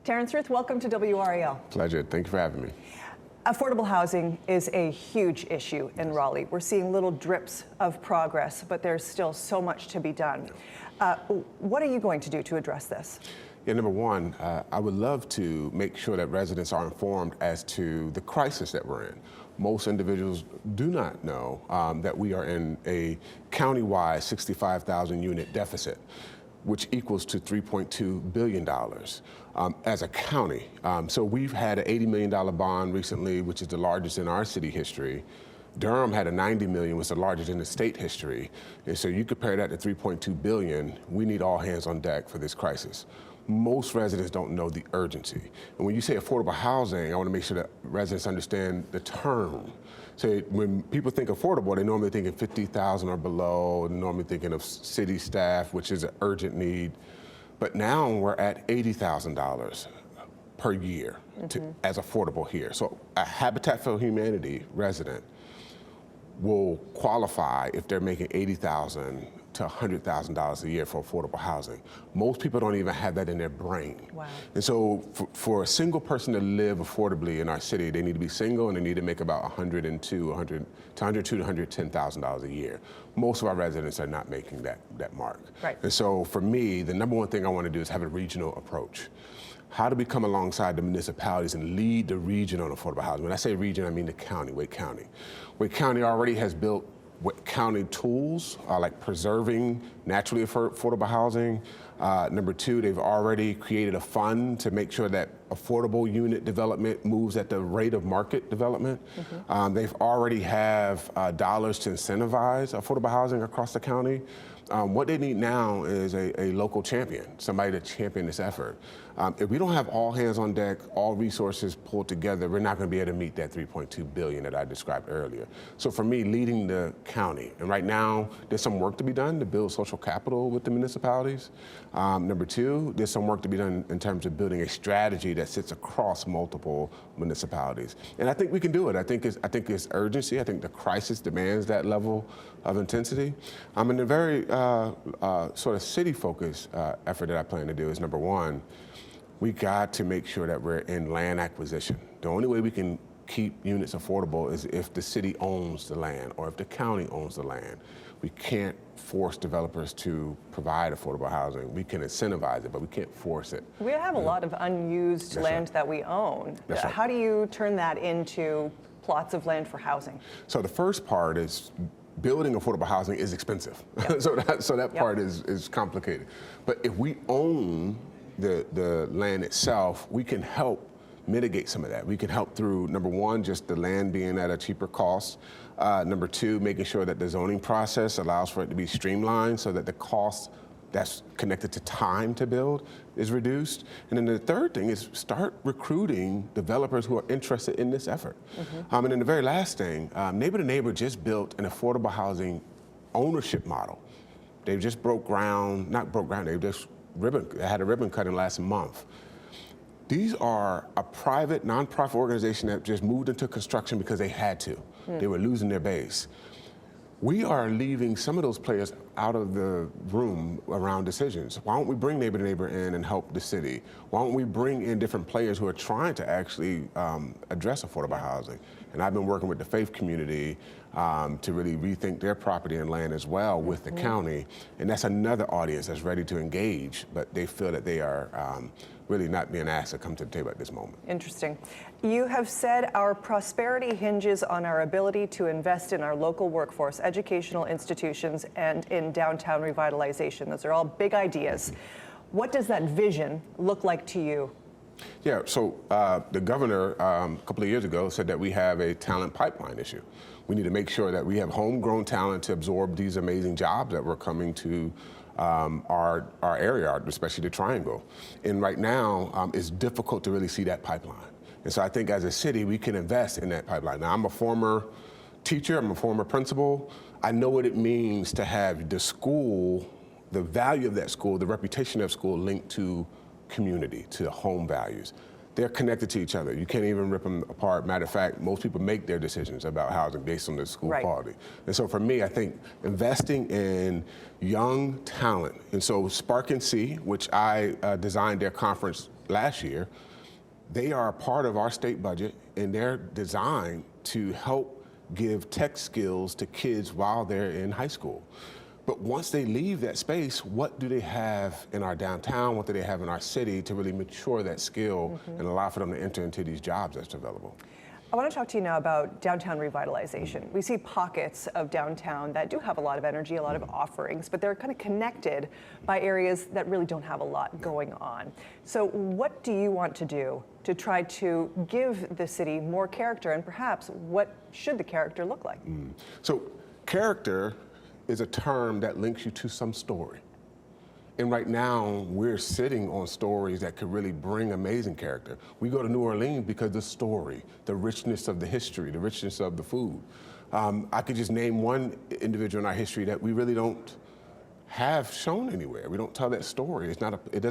Terrance, Ruth, welcome to WRAL. Pleasure. Thank you for having me. Affordable housing is a huge issue in Raleigh. We're seeing little drips of progress, but there's still so much to be done. What are you going to do to address this? Yeah, number one, I would love to make sure that residents are informed as to the crisis that we're in. Most individuals do not know that we are in a county-wide 65,000 unit deficit, which equals to $3.2 billion as a county. So we've had an $80 million bond recently, which is the largest in our city history. Durham had a $90 million, was the largest in the state history. And so you compare that to $3.2 billion, we need all hands on deck for this crisis. Most residents don't know the urgency. And when you say affordable housing, I want to make sure that residents understand the term. So when people think affordable, they normally think of 50,000 or below, normally thinking of city staff, which is an urgent need. But now we're at $80,000 per year as affordable here. So a Habitat for Humanity resident will qualify if they're making $80,000 to $100,000 a year for affordable housing. Most people don't even have that in their brain. Wow. And so for a single person to live affordably in our city, they need to be single and they need to make about $102,000 to $110,000 a year. Most of our residents are not making that mark. Right. And so for me, the number one thing I want to do is have a regional approach. How do we come alongside the municipalities and lead the region on affordable housing? When I say region, I mean the county, Wake County. Wake County already has built county tools like preserving naturally affordable housing. Number two, they've already created a fund to make sure that affordable unit development moves at the rate of market development. They've already have dollars to incentivize affordable housing across the county. What they need now is a local champion, somebody to champion this effort. If we don't have all hands on deck, all resources pulled together, we're not going to be able to meet that $3.2 billion that I described earlier. So for me, leading the county, and right now there's some work to be done to build social capital with the municipalities. Number two, there's some work to be done in terms of building a strategy that sits across multiple municipalities. And I think we can do it. I think it's urgency. I think the crisis demands that level of intensity. And a very sort of city-focused effort that I plan to do is, number one, we got to make sure that we're in land acquisition. The only way we can keep units affordable is if the city owns the land or if the county owns the land. We can't force developers to provide affordable housing. We can incentivize it, but we can't force it. We have a lot of unused land that we own. How do you turn that into plots of land for housing? So the first part is building affordable housing is expensive. Yep. so that part is complicated. But if we own the land itself, we can help mitigate some of that. We can help through, number one, just the land being at a cheaper cost. Number two, making sure that the zoning process allows for it to be streamlined so that the cost that's connected to time to build is reduced. And then the third thing is start recruiting developers who are interested in this effort. And then the very last thing, Neighbor to Neighbor just built an affordable housing ownership model. They've just they've just had a ribbon cutting last month. These are a private, nonprofit organization that just moved into construction because they had to. They were losing their base. We are leaving some of those players out of the room around decisions. Why don't we bring Neighbor to Neighbor in and help the city? Why don't we bring in different players who are trying to actually address affordable housing? And I've been working with the faith community to really rethink their property and land as well with the county. And that's another audience that's ready to engage, but they feel that they are really not being asked to come to the table at this moment. Interesting. You have said our prosperity hinges on our ability to invest in our local workforce, educational institutions, and in downtown revitalization. Those are all big ideas. What does that vision look like to you? Yeah, so the governor a couple of years ago said that we have a talent pipeline issue. We need to make sure that we have homegrown talent to absorb these amazing jobs that were coming to our area, especially the Triangle. And right now, it's difficult to really see that pipeline. And so I think as a city, we can invest in that pipeline. Now, I'm a former teacher, I'm a former principal. I know what it means to have the school, the value of that school, the reputation of school linked to community, to home values. They're connected to each other. You can't even rip them apart. Matter of fact, most people make their decisions about housing based on the school quality. And so for me, I think investing in young talent, and so Spark and C, which I designed their conference last year. They are a part of our state budget, and they're designed to help give tech skills to kids while they're in high school. But once they leave that space, what do they have in our downtown? What do they have in our city to really mature that skill and allow for them to enter into these jobs that's available? I want to talk to you now about downtown revitalization. We see pockets of downtown that do have a lot of energy, a lot of offerings, but they're kind of connected by areas that really don't have a lot going on. So what do you want to do to try to give the city more character, and perhaps what should the character look like? So character is a term that links you to some story. And right now, we're sitting on stories that could really bring amazing character. We go to New Orleans because the story, the richness of the history, the richness of the food. I could just name one individual in our history that we really don't have shown anywhere. We don't tell that story. It's not. It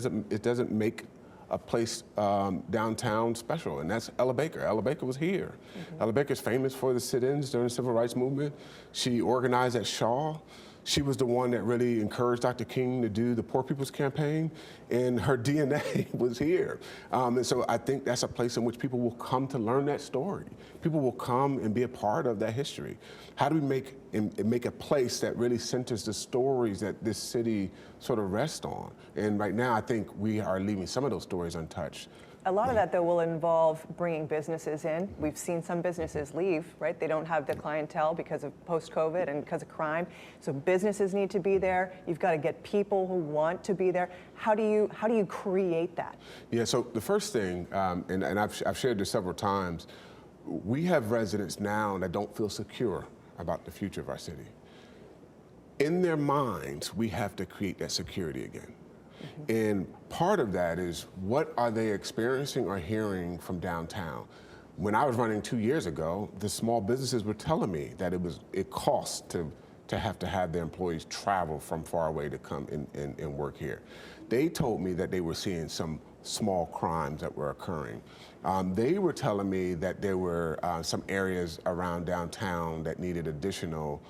doesn't make a place downtown special, and that's Ella Baker. Ella Baker was here. Ella Baker's famous for the sit-ins during the Civil Rights Movement. She organized at Shaw. She was the one that really encouraged Dr. King to do the Poor People's Campaign, and her DNA was here. And so I think that's a place in which people will come to learn that story. People will come and be a part of that history. How do we make a place that really centers the stories that this city sort of rests on? And right now, I think we are leaving some of those stories untouched. A lot of that, though, will involve bringing businesses in. We've seen some businesses leave, right? They don't have the clientele because of post-COVID and because of crime. So businesses need to be there. You've got to get people who want to be there. How do you create that? Yeah, so the first thing, and I've shared this several times, we have residents now that don't feel secure about the future of our city. In their minds, we have to create that security again. And part of that is, what are they experiencing or hearing from downtown? When I was running 2 years ago, the small businesses were telling me that it costs to have their employees travel from far away to come and work here. They told me that they were seeing some small crimes that were occurring. They were telling me that there were some areas around downtown that needed additional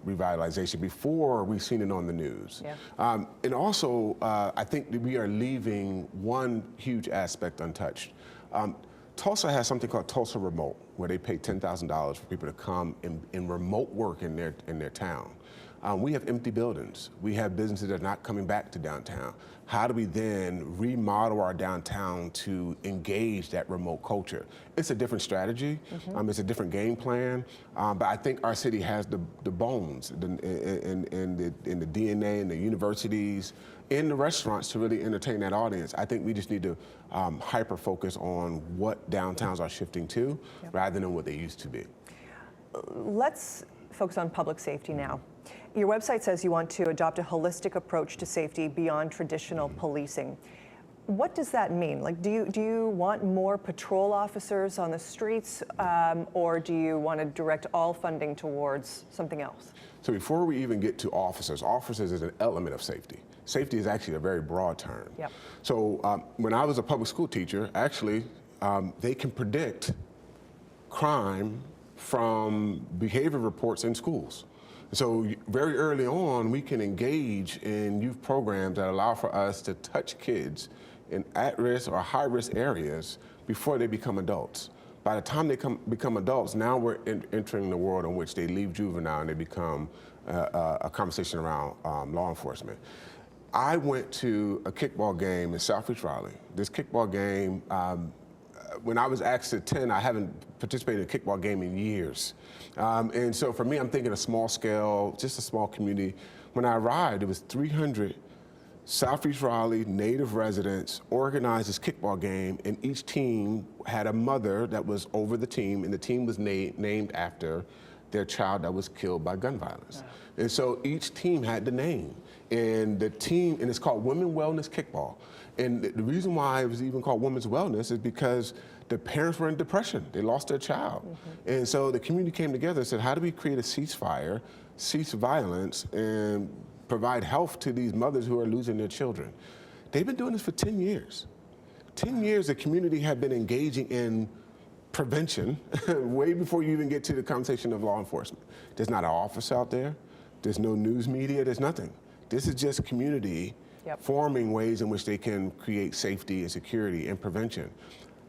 revitalization before we've seen it on the news. Yeah. And also, I think that we are leaving one huge aspect untouched. Tulsa has something called Tulsa Remote, where they pay $10,000 for people to come and remote work in their town. We have empty buildings. We have businesses that are not coming back to downtown. How do we then remodel our downtown to engage that remote culture? It's a different strategy. It's a different game plan. But I think our city has the bones and the DNA and the universities and the restaurants to really entertain that audience. I think we just need to hyper focus on what downtowns are shifting to, rather than what they used to be. Let's focus on public safety now. Your website says you want to adopt a holistic approach to safety beyond traditional policing. What does that mean? Like, do you want more patrol officers on the streets, or do you want to direct all funding towards something else? So before we even get to officers is an element of safety. Safety is actually a very broad term. Yep. So when I was a public school teacher, actually, they can predict crime from behavior reports in schools. So very early on, we can engage in youth programs that allow for us to touch kids in at-risk or high-risk areas before they become adults. By the time they become adults, now we're entering the world in which they leave juvenile and they become a conversation around law enforcement. I went to a kickball game in Southeast Raleigh. This kickball game, when I was asked to attend, I haven't participated in a kickball game in years. And so for me, I'm thinking a small scale, just a small community. When I arrived, it was 300 Southeast Raleigh native residents organized this kickball game, and each team had a mother that was over the team, and the team was named after their child that was killed by gun violence. Wow. And so each team had the name, and it's called Women Wellness Kickball. And the reason why it was even called Women's Wellness is because the parents were in depression. They lost their child. And so the community came together and said, how do we create a ceasefire, cease violence, and provide health to these mothers who are losing their children? They've been doing this for 10 years. 10 years the community had been engaging in prevention way before you even get to the conversation of law enforcement. There's not an office out there. There's no news media. There's nothing. This is just community forming ways in which they can create safety and security and prevention.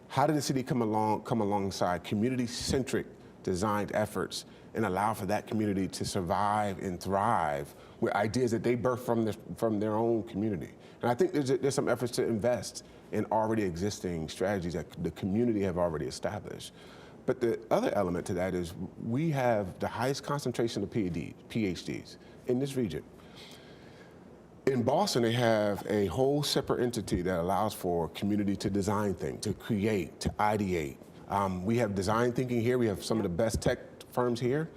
How did the city come alongside community-centric designed efforts and allow for that community to survive and thrive with ideas that they birth from their own community? And I think there's some efforts to invest in already existing strategies that the community have already established. But the other element to that is we have the highest concentration of PhDs in this region. In Boston, they have a whole separate entity that allows for community to design things, to create, to ideate. We have design thinking here. We have some of the best tech firms here.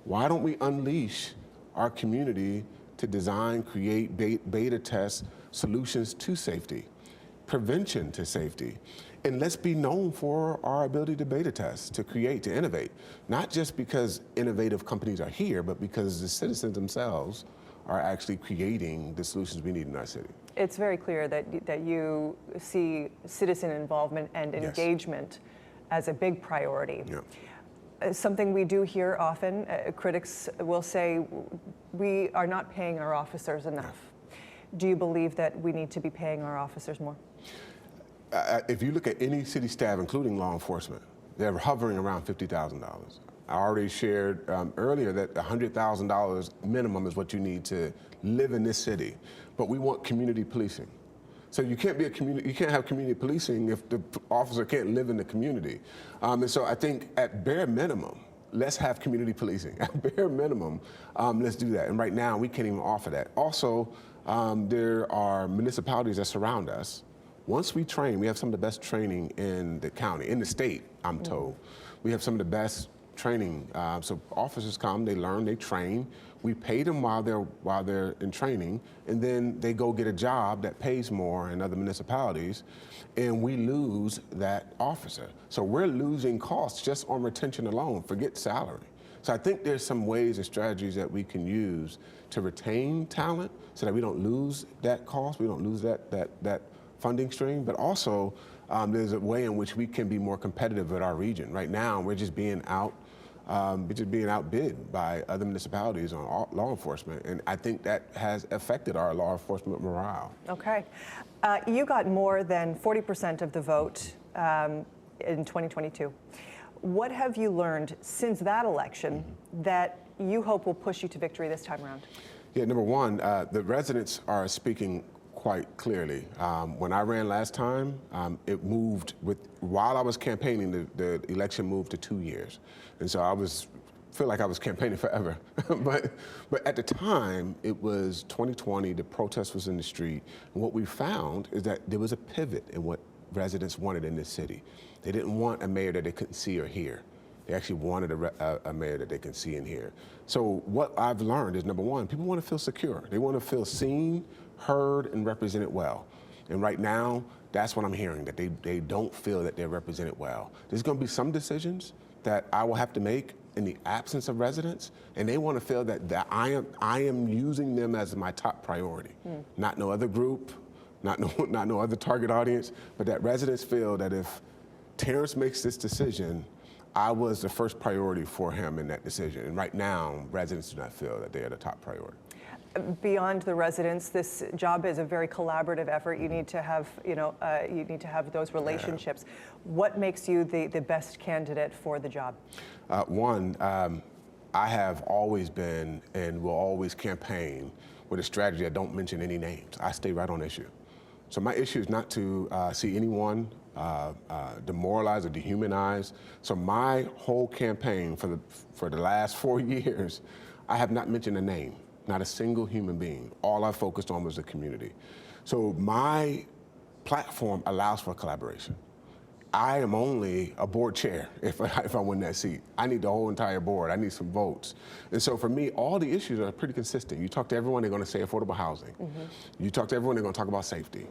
Why don't we unleash our community to design, create, beta test solutions to safety, prevention to safety? And let's be known for our ability to beta test, to create, to innovate. Not just because innovative companies are here, but because the citizens themselves are actually creating the solutions we need in our city. It's very clear that you see citizen involvement and engagement as a big priority. Yeah. Something we do hear often, critics will say, we are not paying our officers enough. Yeah. Do you believe that we need to be paying our officers more? If you look at any city staff, including law enforcement, they're hovering around $50,000. I already shared earlier that $100,000 minimum is what you need to live in this city. But we want community policing. So you can't have community policing if the officer can't live in the community. And so I think at bare minimum, let's have community policing. At bare minimum, let's do that. And right now, we can't even offer that. Also, there are municipalities that surround us. Once we train, we have some of the best training in the county, in the state, I'm told. We have some of the best training. So officers come, they learn, they train. We pay them while they're in training, and then they go get a job that pays more in other municipalities, and we lose that officer. So we're losing costs just on retention alone, forget salary. So I think there's some ways and strategies that we can use to retain talent so that we don't lose that cost, we don't lose that funding stream, but also there's a way in which we can be more competitive at our region. Right now, we're just being outbid by other municipalities on law enforcement, and I think that has affected our law enforcement morale. Okay. You got more than 40% of the vote in 2022. What have you learned since that election that you hope will push you to victory this time around? Yeah, number one, the residents are speaking quite clearly. When I ran last time, it moved while I was campaigning, the election moved to 2 years. And so I feel like I was campaigning forever. but at the time, it was 2020, the protest was in the street. And what we found is that there was a pivot in what residents wanted in this city. They didn't want a mayor that they couldn't see or hear. They actually wanted a mayor that they can see and hear. So what I've learned is, number one, people want to feel secure. They want to feel seen, heard, and represented well. And right now, that's what I'm hearing, that they don't feel that they're represented well. There's going to be some decisions that I will have to make in the absence of residents, and they want to feel that I am using them as my top priority. Not no other group, not no other target audience, but that residents feel that if Terrance makes this decision, I was the first priority for him in that decision. And right now, residents do not feel that they are the top priority. Beyond the residents, this job is a very collaborative effort. You need to have, you need to have those relationships. Yeah. What makes you the best candidate for the job? One, I have always been and will always campaign with a strategy that don't mention any names. I stay right on issue. So my issue is not to see anyone demoralized or dehumanized. So my whole campaign for the last 4 years, I have not mentioned a name. Not a single human being. All I focused on was the community. So my platform allows for collaboration. I am only a board chair if I win that seat. I need the whole entire board. I need some votes. And so for me, all the issues are pretty consistent. You talk to everyone, they're going to say affordable housing. You talk to everyone, they're going to talk about safety.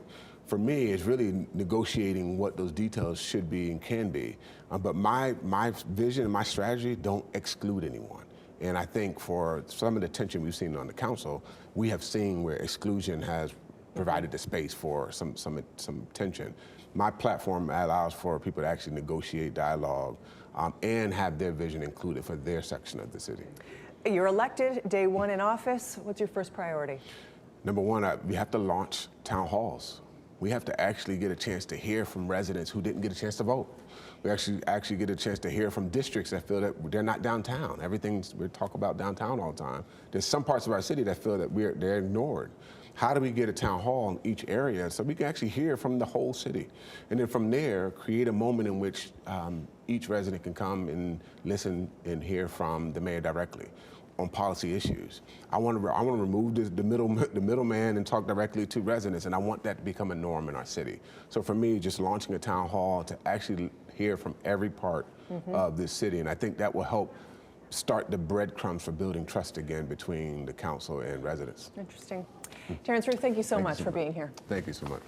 For me, it's really negotiating what those details should be and can be. But my vision and my strategy don't exclude anyone. And I think for some of the tension we've seen on the council, we have seen where exclusion has provided the space for some tension. My platform allows for people to actually negotiate dialogue and have their vision included for their section of the city. You're elected day one in office. What's your first priority? Number one, we have to launch town halls. We have to actually get a chance to hear from residents who didn't get a chance to vote. We actually get a chance to hear from districts that feel that they're not downtown. We talk about downtown all the time. There's some parts of our city that feel that they're ignored. How do we get a town hall in each area so we can actually hear from the whole city? And then from there, create a moment in which each resident can come and listen and hear from the mayor directly on policy issues. I want to remove the middleman and talk directly to residents, and I want that to become a norm in our city. So for me, just launching a town hall to actually hear from every part of this city, and I think that will help start the breadcrumbs for building trust again between the council and residents. Interesting. Terrance, Ruth, thank you so much for being here. Thank you so much.